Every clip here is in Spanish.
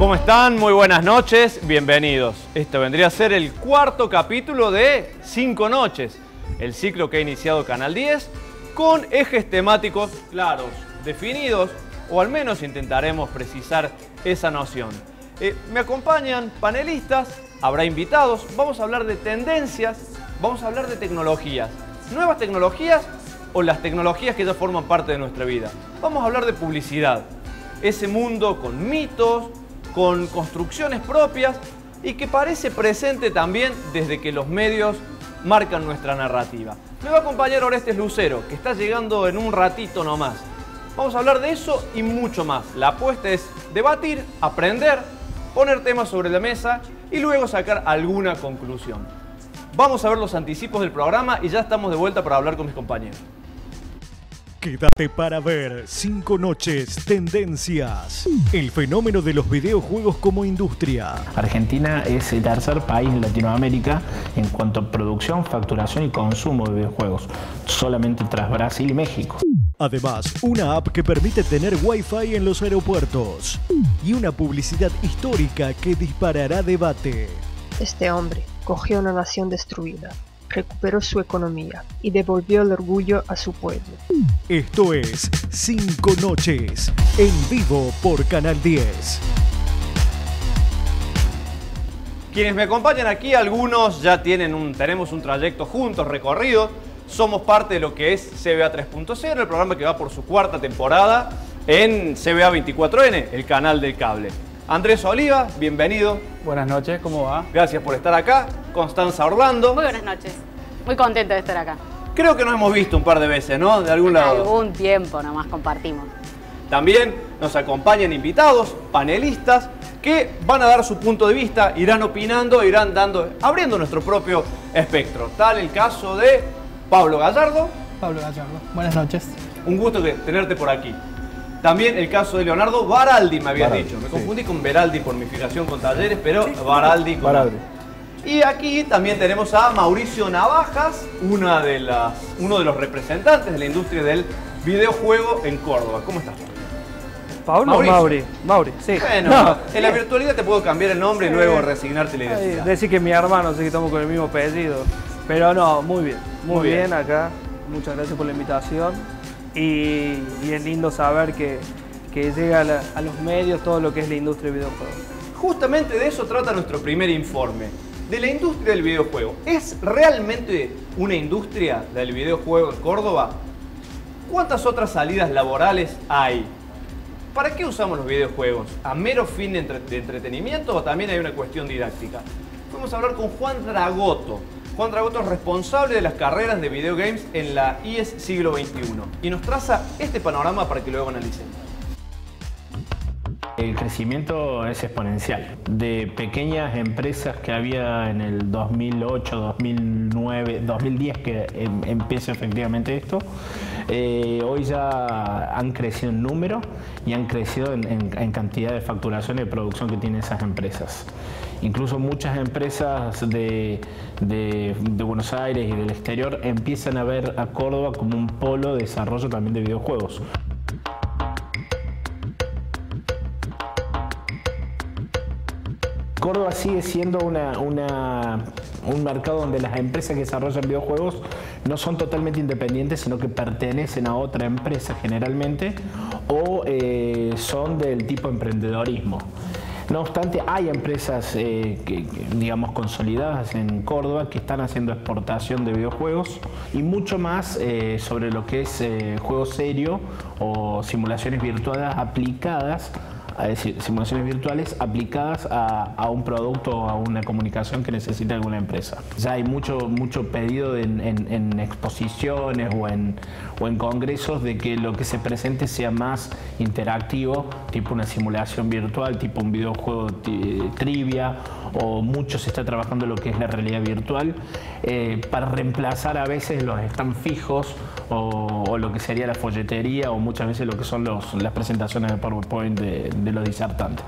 ¿Cómo están? Muy buenas noches, bienvenidos. Este vendría a ser el cuarto capítulo de 5 noches, el ciclo que ha iniciado Canal 10 con ejes temáticos claros, definidos, o al menos intentaremos precisar esa noción. Me acompañan panelistas, habrá invitados, vamos a hablar de tendencias, vamos a hablar de tecnologías, nuevas tecnologías o las tecnologías que ya forman parte de nuestra vida. Vamos a hablar de publicidad, ese mundo con mitos, con construcciones propias y que parece presente también desde que los medios marcan nuestra narrativa. Me va a acompañar Orestes Lucero, que está llegando en un ratito nomás. Vamos a hablar de eso y mucho más. La apuesta es debatir, aprender, poner temas sobre la mesa y luego sacar alguna conclusión. Vamos a ver los anticipos del programa y ya estamos de vuelta para hablar con mis compañeros. Quédate para ver 5 noches tendencias. El fenómeno de los videojuegos como industria. Argentina es el tercer país en Latinoamérica en cuanto a producción, facturación y consumo de videojuegos, solamente tras Brasil y México. Además, una app que permite tener Wi-Fi en los aeropuertos. Y una publicidad histórica que disparará debate. Este hombre cogió una nación destruida, recuperó su economía y devolvió el orgullo a su pueblo. Esto es 5 noches, en vivo por Canal 10. Quienes me acompañan aquí, algunos ya tenemos un trayecto juntos, recorrido. Somos parte de lo que es CBA 3.0, el programa que va por su cuarta temporada en CBA 24N, el canal del cable. Andrés Oliva, bienvenido. Buenas noches, ¿cómo va? Gracias por estar acá. Constanza Orlando. Muy buenas noches. Muy contenta de estar acá. Creo que nos hemos visto un par de veces, ¿no? De algún lado. Algún tiempo nomás compartimos. También nos acompañan invitados, panelistas, que van a dar su punto de vista, irán opinando, irán abriendo nuestro propio espectro. Tal el caso de Pablo Gallardo. Pablo Gallardo, buenas noches. Un gusto tenerte por aquí. También el caso de Leonardo Baraldi, me habías dicho. Me confundí con Beraldi por mi fijación con Talleres, pero sí, Baraldi con Baraldi. Y aquí también tenemos a Mauricio Navajas, uno de los representantes de la industria del videojuego en Córdoba. ¿Cómo estás? ¿Pablo o Mauri? Mauri, sí. Bueno, no, en la virtualidad te puedo cambiar el nombre y luego resignarte la identidad. Decir que mi hermano, así que estamos con el mismo apellido. Pero no, muy bien. Muy bien acá. Muchas gracias por la invitación. Y es lindo saber que llega a los medios todo lo que es la industria del videojuego. Justamente de eso trata nuestro primer informe. De la industria del videojuego. ¿Es realmente una industria del videojuego en Córdoba? ¿Cuántas otras salidas laborales hay? ¿Para qué usamos los videojuegos? ¿A mero fin de entretenimiento o también hay una cuestión didáctica? Vamos a hablar con Juan Dragotto. Juan Dragotto es responsable de las carreras de videogames en la IES Siglo XXI y nos traza este panorama para que luego analicemos. El crecimiento es exponencial. De pequeñas empresas que había en el 2008, 2009, 2010 que empieza efectivamente esto, hoy ya han crecido en número y han crecido en cantidad de facturación y de producción que tienen esas empresas. Incluso muchas empresas de Buenos Aires y del exterior empiezan a ver a Córdoba como un polo de desarrollo también de videojuegos. Córdoba sigue siendo un mercado donde las empresas que desarrollan videojuegos no son totalmente independientes, sino que pertenecen a otra empresa generalmente o son del tipo emprendedorismo. No obstante, hay empresas digamos consolidadas en Córdoba que están haciendo exportación de videojuegos y mucho más sobre lo que es juego serio o simulaciones virtuales aplicadas simulaciones virtuales aplicadas a un producto o a una comunicación que necesita alguna empresa. Ya hay mucho pedido en exposiciones o en congresos de que lo que se presente sea más interactivo, tipo una simulación virtual, tipo un videojuego trivia, o mucho se está trabajando en lo que es la realidad virtual para reemplazar a veces los stands fijos o lo que sería la folletería o muchas veces lo que son las presentaciones de PowerPoint de los disertantes.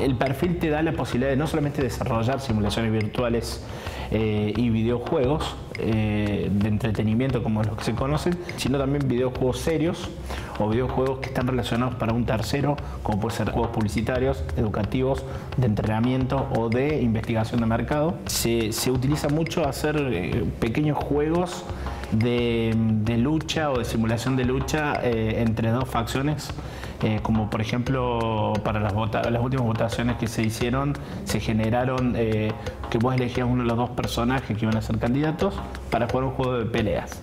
El perfil te da la posibilidad de no solamente desarrollar simulaciones virtuales y videojuegos de entretenimiento como los que se conocen, sino también videojuegos serios o videojuegos que están relacionados para un tercero, como puede ser juegos publicitarios, educativos, de entrenamiento o de investigación de mercado. Se utiliza mucho hacer pequeños juegos de lucha o de simulación de lucha entre dos facciones, como por ejemplo para las últimas votaciones que se hicieron, se generaron que vos elegías uno de los dos personajes que iban a ser candidatos para jugar un juego de peleas.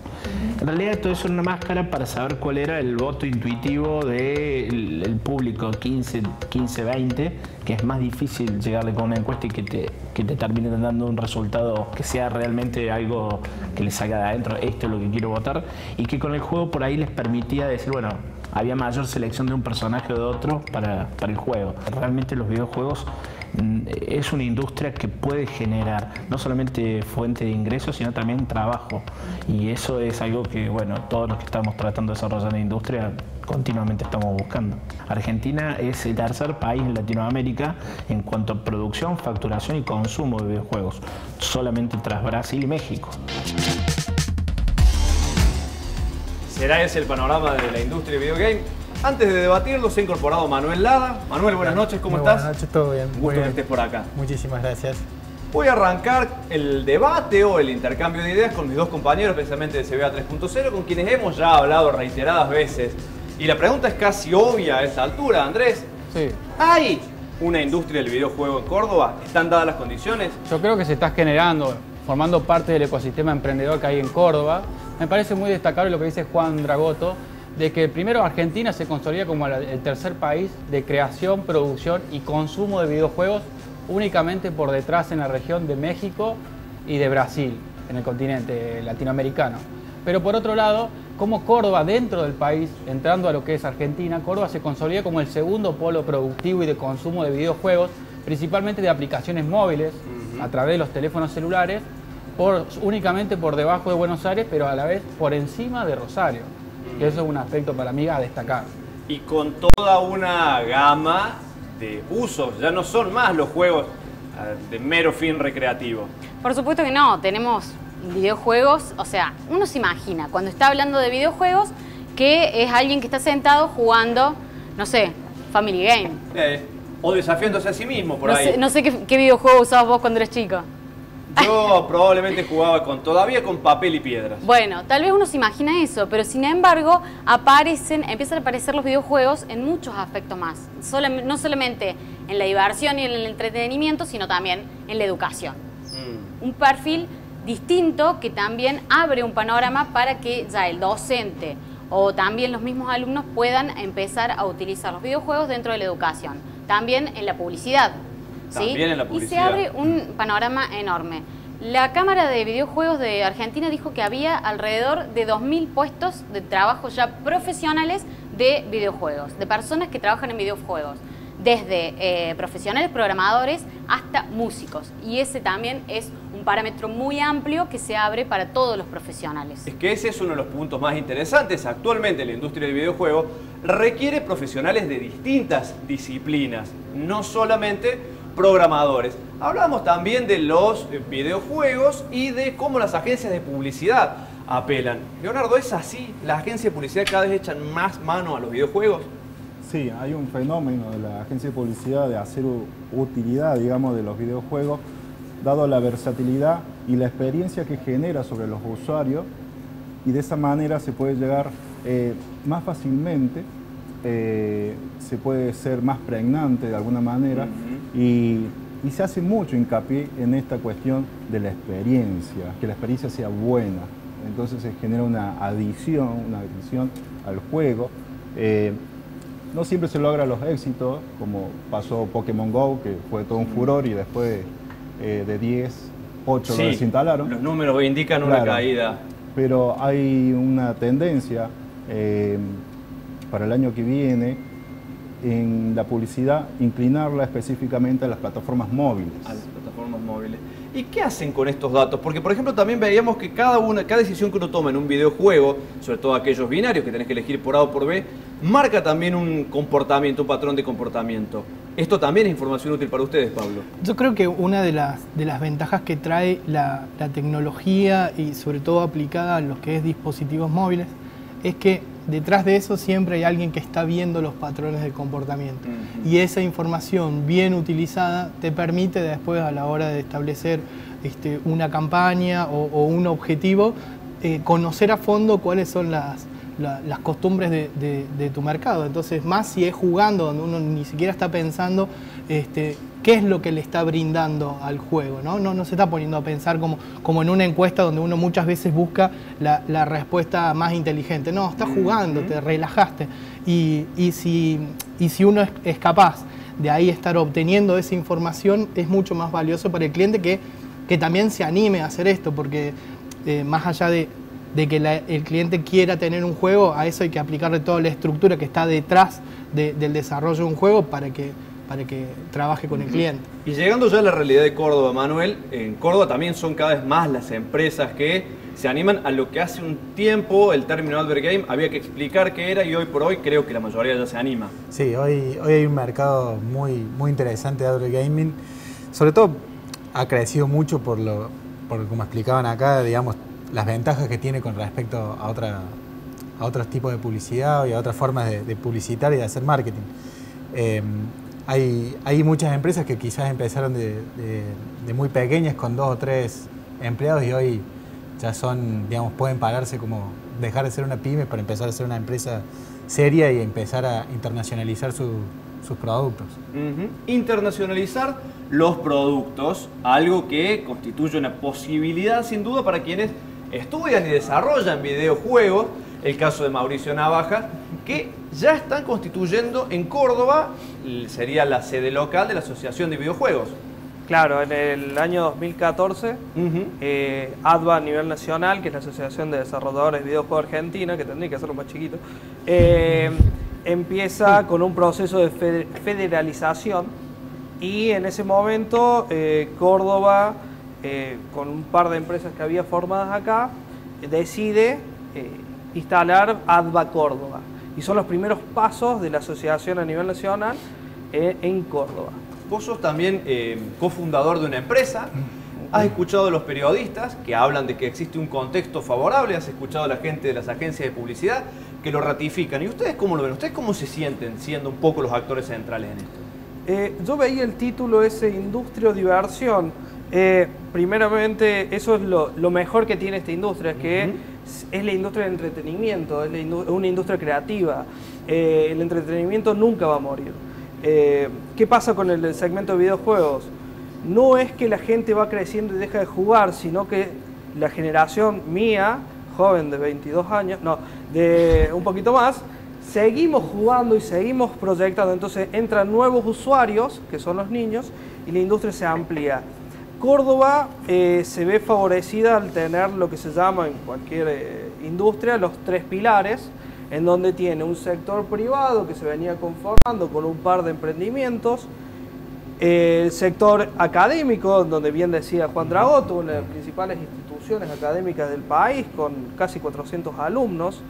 En realidad todo eso era una máscara para saber cuál era el voto intuitivo del público 15-20, que es más difícil llegarle con una encuesta y que te termine dando un resultado que sea realmente algo que les salga de adentro, esto es lo que quiero votar, y que con el juego por ahí les permitía decir, bueno, había mayor selección de un personaje o de otro para el juego. Realmente los videojuegos es una industria que puede generar no solamente fuente de ingresos, sino también trabajo. Y eso es algo que, bueno, todos los que estamos tratando de desarrollar la industria continuamente estamos buscando. Argentina es el tercer país en Latinoamérica en cuanto a producción, facturación y consumo de videojuegos, solamente tras Brasil y México. ¿Será ese el panorama de la industria de videogame? Antes de debatirlo, se ha incorporado Manuel Lada. Manuel, buenas noches, ¿cómo estás? Buenas noches, todo bien. Gusto que estés por acá. Muchísimas gracias. Voy a arrancar el debate o el intercambio de ideas con mis dos compañeros, precisamente de CBA 3.0, con quienes hemos ya hablado reiteradas veces. Y la pregunta es casi obvia a esta altura, Andrés. Sí. ¿Hay una industria del videojuego en Córdoba? ¿Están dadas las condiciones? Yo creo que se está generando, formando parte del ecosistema emprendedor que hay en Córdoba. Me parece muy destacable lo que dice Juan Dragoto, de que primero Argentina se consolida como el tercer país de creación, producción y consumo de videojuegos, únicamente por detrás en la región de México y de Brasil, en el continente latinoamericano. Pero por otro lado, como Córdoba dentro del país, entrando a lo que es Argentina, Córdoba se consolida como el segundo polo productivo y de consumo de videojuegos, principalmente de aplicaciones móviles, a través de los teléfonos celulares, únicamente por debajo de Buenos Aires, pero a la vez por encima de Rosario. Y eso es un aspecto para mí a destacar. Y con toda una gama de usos, ya no son más los juegos de mero fin recreativo. Por supuesto que no, tenemos videojuegos, o sea, uno se imagina cuando está hablando de videojuegos que es alguien que está sentado jugando, no sé, Family Game. O desafiándose a sí mismo por ahí. No sé qué videojuego usabas vos cuando eres chico. Yo probablemente jugaba todavía con papel y piedras. Bueno, tal vez uno se imagina eso, pero sin embargo empiezan a aparecer los videojuegos en muchos aspectos más. No solamente en la diversión y en el entretenimiento, sino también en la educación. Un perfil distinto que también abre un panorama para que ya el docente o también los mismos alumnos puedan empezar a utilizar los videojuegos dentro de la educación. También en la publicidad. ¿sí? También en la publicidad. Y se abre un panorama enorme. La Cámara de Videojuegos de Argentina dijo que había alrededor de 2.000 puestos de trabajo ya profesionales de videojuegos, de personas que trabajan en videojuegos, desde profesionales programadores hasta músicos. Y ese también es un parámetro muy amplio que se abre para todos los profesionales. Es que ese es uno de los puntos más interesantes. Actualmente la industria del videojuego requiere profesionales de distintas disciplinas, no solamente programadores. Hablamos también de los videojuegos y de cómo las agencias de publicidad apelan. Leonardo, ¿es así? ¿Las agencias de publicidad cada vez echan más mano a los videojuegos? Sí, hay un fenómeno de la agencia de publicidad de hacer utilidad, digamos, de los videojuegos, dado la versatilidad y la experiencia que genera sobre los usuarios, y de esa manera se puede llegar más fácilmente, se puede ser más pregnante de alguna manera, y se hace mucho hincapié en esta cuestión de la experiencia, que la experiencia sea buena. Entonces se genera una adición al juego. No siempre se logra los éxitos, como pasó Pokémon GO, que fue todo un furor y después de 10, 8 lo desinstalaron. Los números indican una caída. Pero hay una tendencia para el año que viene en la publicidad, inclinarla específicamente a las plataformas móviles. A las plataformas móviles. ¿Y qué hacen con estos datos? Porque, por ejemplo, también veíamos que cada decisión que uno toma en un videojuego, sobre todo aquellos binarios que tenés que elegir por A o por B, marca también un comportamiento, un patrón de comportamiento. Esto también es información útil para ustedes, Pablo. Yo creo que una de las ventajas que trae la tecnología y sobre todo aplicada a lo que es dispositivos móviles es que detrás de eso siempre hay alguien que está viendo los patrones de comportamiento. Y esa información bien utilizada te permite después, a la hora de establecer una campaña o un objetivo, conocer a fondo cuáles son las costumbres de tu mercado. Entonces, más si es jugando, donde uno ni siquiera está pensando qué es lo que le está brindando al juego, ¿no? No se está poniendo a pensar como en una encuesta donde uno muchas veces busca la respuesta más inteligente. No, estás jugando, te relajaste. Y si uno es capaz de ahí estar obteniendo esa información, es mucho más valioso para el cliente que también se anime a hacer esto, porque más allá de que el cliente quiera tener un juego, a eso hay que aplicarle toda la estructura que está detrás del desarrollo de un juego para que trabaje con el cliente. Y llegando ya a la realidad de Córdoba, Manuel, en Córdoba también son cada vez más las empresas que se animan a lo que hace un tiempo el término Albert Game había que explicar qué era, y hoy por hoy creo que la mayoría ya se anima. Sí, hoy hay un mercado muy interesante de Albert Gaming. Sobre todo ha crecido mucho por como explicaban acá, digamos, las ventajas que tiene con respecto a otros tipos de publicidad y a otras formas de publicitar y de hacer marketing. Hay muchas empresas que quizás empezaron de muy pequeñas con 2 o 3 empleados y hoy ya son, digamos, pueden pararse como dejar de ser una pyme para empezar a ser una empresa seria y empezar a internacionalizar sus productos. Internacionalizar los productos, algo que constituye una posibilidad sin duda para quienes estudian y desarrollan videojuegos, el caso de Mauricio Navaja, que ya están constituyendo en Córdoba, sería la sede local de la Asociación de Videojuegos. Claro, en el año 2014, ADVA a nivel nacional, que es la Asociación de Desarrolladores de Videojuegos Argentina, que tendría que hacerlo más chiquito, empieza con un proceso de federalización, y en ese momento Córdoba, con un par de empresas que había formadas acá, decide instalar ADVA Córdoba, y son los primeros pasos de la asociación a nivel nacional en Córdoba. Vos sos también cofundador de una empresa, has escuchado a los periodistas que hablan de que existe un contexto favorable, has escuchado a la gente de las agencias de publicidad que lo ratifican. ¿Y ustedes cómo lo ven? ¿Ustedes cómo se sienten siendo un poco los actores centrales en esto? Yo veía el título ese, Industria o Diversión. Primeramente, eso es lo mejor que tiene esta industria, que es la industria del entretenimiento, es una industria creativa. El entretenimiento nunca va a morir. ¿Qué pasa con el segmento de videojuegos? No es que la gente va creciendo y deja de jugar, sino que la generación mía, joven de 22 años, no, de un poquito más, seguimos jugando y seguimos proyectando. Entonces entran nuevos usuarios, que son los niños, y la industria se amplía. Córdoba se ve favorecida al tener lo que se llama en cualquier industria los 3 pilares, en donde tiene un sector privado que se venía conformando con un par de emprendimientos, el sector académico, donde bien decía Juan Dragoto, una de las principales instituciones académicas del país, con casi 400 alumnos,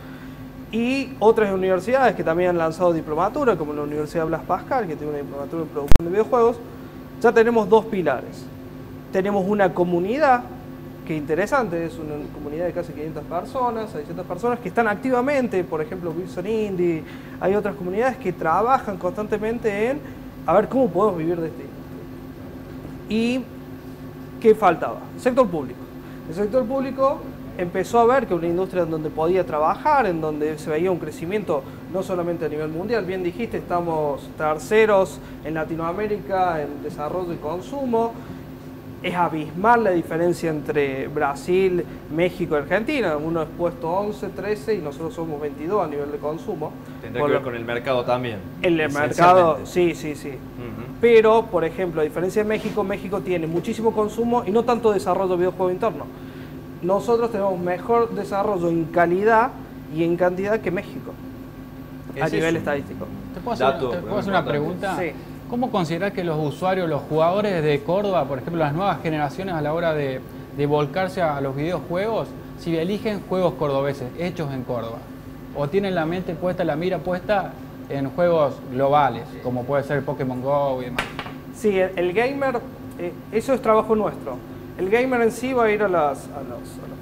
y otras universidades que también han lanzado diplomaturas, como la Universidad Blas Pascal, que tiene una diplomatura en producción de videojuegos. Ya tenemos 2 pilares. Tenemos una comunidad, que interesante, es una comunidad de casi 500 personas, 600 personas que están activamente, por ejemplo, Wilson Indie, hay otras comunidades que trabajan constantemente en a ver cómo podemos vivir de este. ¿Y qué faltaba? El sector público. El sector público empezó a ver que una industria en donde podía trabajar, en donde se veía un crecimiento no solamente a nivel mundial, bien dijiste, estamos terceros en Latinoamérica en desarrollo y consumo. Es abismal la diferencia entre Brasil, México y Argentina. Uno es puesto 11, 13 y nosotros somos 22 a nivel de consumo. Tendrá que ver con el mercado también. El mercado, sí. Pero, por ejemplo, a diferencia de México, México tiene muchísimo consumo y no tanto desarrollo de videojuego interno. Nosotros tenemos mejor desarrollo en calidad y en cantidad que México, a nivel estadístico. ¿Te puedo hacer una pregunta? Sí. ¿Cómo considerás que los usuarios, los jugadores de Córdoba, por ejemplo, las nuevas generaciones a la hora de volcarse a los videojuegos, si eligen juegos cordobeses, hechos en Córdoba, o tienen la mente puesta, la mira puesta en juegos globales, como puede ser Pokémon Go y demás. Sí, el gamer, eso es trabajo nuestro. El gamer en sí va a ir a los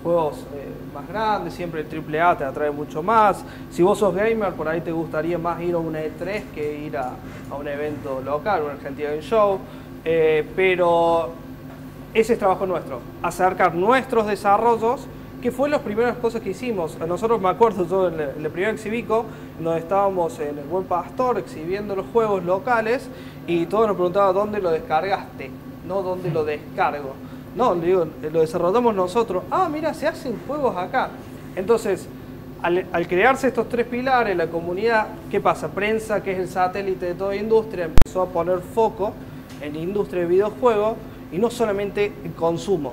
juegos más grandes, siempre el AAA te atrae mucho más. Si vos sos gamer, por ahí te gustaría más ir a una E3 que ir a un evento local, un Argentina Game Show. Pero ese es trabajo nuestro, acercar nuestros desarrollos, que fue las primeras cosas que hicimos. A nosotros, me acuerdo yo en el primer Exhibico, donde estábamos en el Buen Pastor exhibiendo los juegos locales, y todos nos preguntaban dónde lo descargaste, no dónde lo descargo. No, le digo, lo desarrollamos nosotros. Ah, mira, se hacen juegos acá. Entonces, al crearse estos tres pilares, la comunidad, ¿qué pasa? Prensa, que es el satélite de toda industria, empezó a poner foco en la industria de videojuegos, y no solamente en consumo,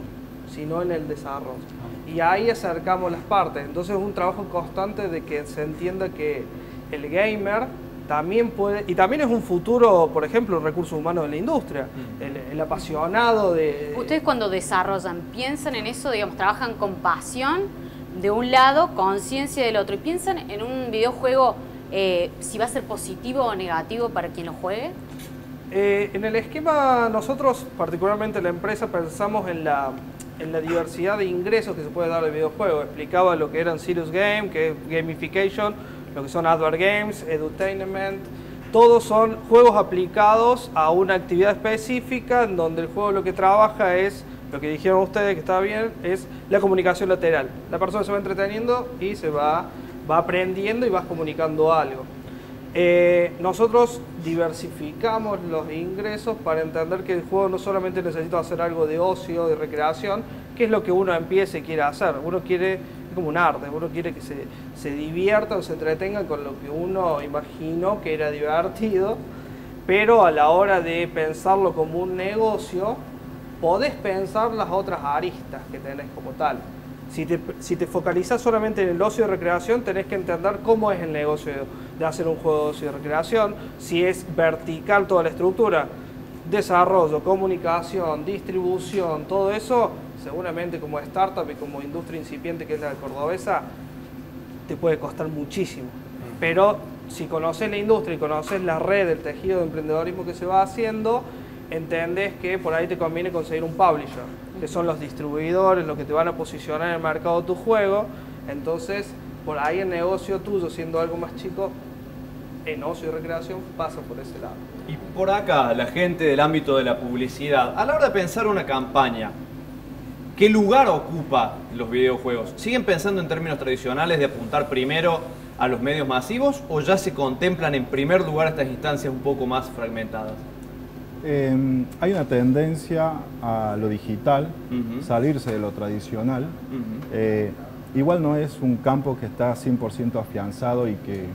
sino en el desarrollo. Y ahí acercamos las partes. Entonces es un trabajo constante de que se entienda que el gamer también puede, y también es un futuro, por ejemplo, recursos humanos de la industria, el apasionado de... Ustedes cuando desarrollan, ¿piensan en eso? Digamos, trabajan con pasión de un lado, conciencia del otro, y piensan en un videojuego si va a ser positivo o negativo para quien lo juegue. En el esquema, nosotros, particularmente la empresa, pensamos en la diversidad de ingresos que se puede dar al videojuego. Explicaba lo que eran Serious Game, que es gamification, lo que son Advert Games, Edutainment. Todos son juegos aplicados a una actividad específica, en donde el juego lo que trabaja es, lo que dijeron ustedes que estaba bien, es la comunicación lateral. La persona se va entreteniendo y se va aprendiendo y vas comunicando algo. Nosotros diversificamos los ingresos para entender que el juego no solamente necesita hacer algo de ocio, de recreación, que es lo que uno empieza y quiere hacer. Uno quiere, es como un arte, uno quiere que se divierta o se entretenga con lo que uno imaginó que era divertido, pero a la hora de pensarlo como un negocio, podés pensar las otras aristas que tenés como tal. Si te focalizás solamente en el ocio de recreación, tenés que entender cómo es el negocio de hacer un juego de ocio de recreación, si es vertical toda la estructura, desarrollo, comunicación, distribución, todo eso, seguramente como startup y como industria incipiente que es la cordobesa, te puede costar muchísimo. Pero si conoces la industria y conoces la red, el tejido de emprendedorismo que se va haciendo, entendés que por ahí te conviene conseguir un publisher, que son los distribuidores, los que te van a posicionar en el mercado tu juego. Entonces, por ahí el negocio tuyo, siendo algo más chico, en ocio y recreación, pasa por ese lado. Y por acá, la gente del ámbito de la publicidad, a la hora de pensar una campaña, ¿qué lugar ocupa los videojuegos? ¿Siguen pensando en términos tradicionales de apuntar primero a los medios masivos o ya se contemplan en primer lugar estas instancias un poco más fragmentadas? Hay una tendencia a lo digital, salirse de lo tradicional. Igual no es un campo que está 100% afianzado y que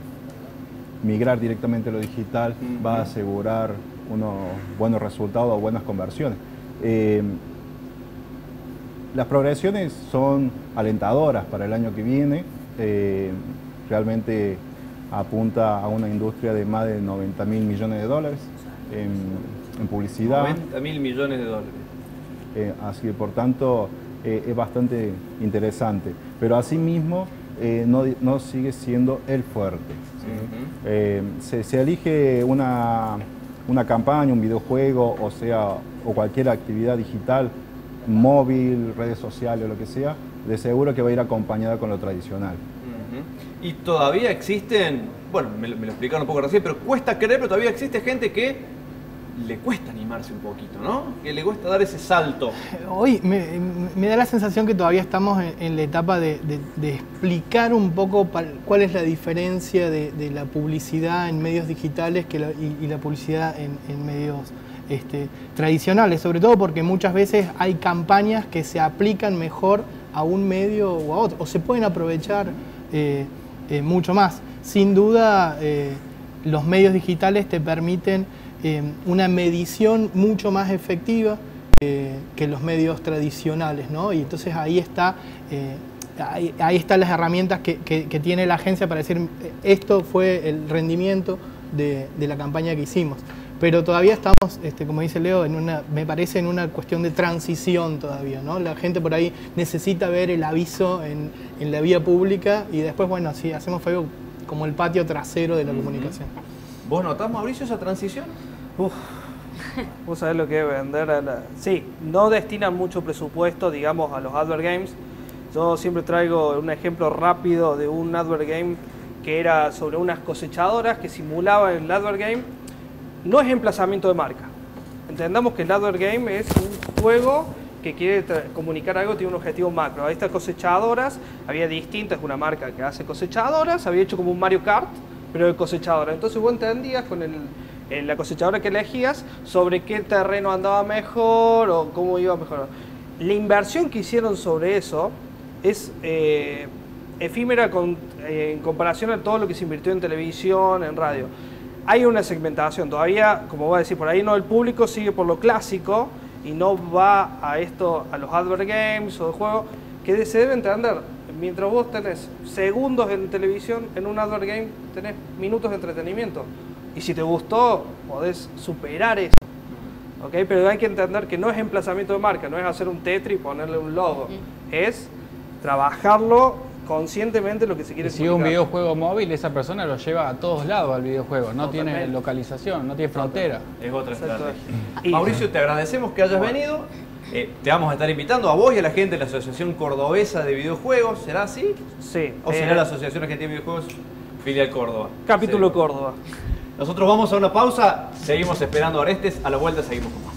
migrar directamente a lo digital va a asegurar unos buenos resultados o buenas conversiones. Las progresiones son alentadoras para el año que viene. Realmente apunta a una industria de más de 90.000 millones de dólares en publicidad. 90.000 millones de dólares. Así que por tanto es bastante interesante. Pero asimismo no sigue siendo el fuerte. ¿Sí? Se elige una campaña, un videojuego, o cualquier actividad digital, móvil, redes sociales o lo que sea, de seguro que va a ir acompañada con lo tradicional. Y todavía existen, bueno, me lo explicaron un poco recién, pero cuesta creer, pero todavía existe gente que le cuesta animarse un poquito, ¿no? Que le cuesta dar ese salto. Hoy me da la sensación que todavía estamos en la etapa de explicar un poco cuál es la diferencia de la publicidad en medios digitales y la publicidad en medios tradicionales, sobre todo porque muchas veces hay campañas que se aplican mejor a un medio o a otro, o se pueden aprovechar mucho más. Sin duda, los medios digitales te permiten una medición mucho más efectiva que los medios tradicionales, ¿no? Y entonces ahí están las herramientas que tiene la agencia para decir esto fue el rendimiento de la campaña que hicimos. Pero todavía estamos, como dice Leo, me parece en una cuestión de transición todavía, ¿no? La gente por ahí necesita ver el aviso en la vía pública y después, bueno, si hacemos Facebook, como el patio trasero de la comunicación. ¿Vos notás, Mauricio, esa transición? Vos sabés lo que es vender a la... Sí, no destinan mucho presupuesto, digamos, a los advert games. Yo siempre traigo un ejemplo rápido de un advert game que era sobre unas cosechadoras que simulaban el advert game. No es emplazamiento de marca. Entendamos que el advert game es un juego que quiere comunicar algo, tiene un objetivo macro. Estas cosechadoras, había distintas, una marca que hace cosechadoras, había hecho como un Mario Kart, pero de cosechadora. Entonces vos entendías con la cosechadora que elegías sobre qué terreno andaba mejor o cómo iba mejor. La inversión que hicieron sobre eso es efímera en comparación a todo lo que se invirtió en televisión, en radio. Hay una segmentación, todavía, como voy a decir, por ahí no, el público sigue por lo clásico y no va a esto, a los advert games o de juegos, que se debe entender. Mientras vos tenés segundos en televisión, en un advert game tenés minutos de entretenimiento. Y si te gustó, podés superar eso. ¿Okay? Pero hay que entender que no es emplazamiento de marca, no es hacer un Tetris y ponerle un logo. Es trabajarlo conscientemente lo que se quiere comunicar. Si un videojuego móvil, esa persona lo lleva a todos lados al videojuego. No tiene localización, no tiene frontera. Es otra estrategia. Mauricio, te agradecemos que hayas venido. Te vamos a estar invitando a vos y a la gente de la Asociación Cordobesa de Videojuegos. ¿Será así? Sí. ¿O será la Asociación Argentina de Videojuegos Filial Córdoba? Capítulo Córdoba. Nosotros vamos a una pausa. Seguimos esperando a Orestes. A la vuelta seguimos con más.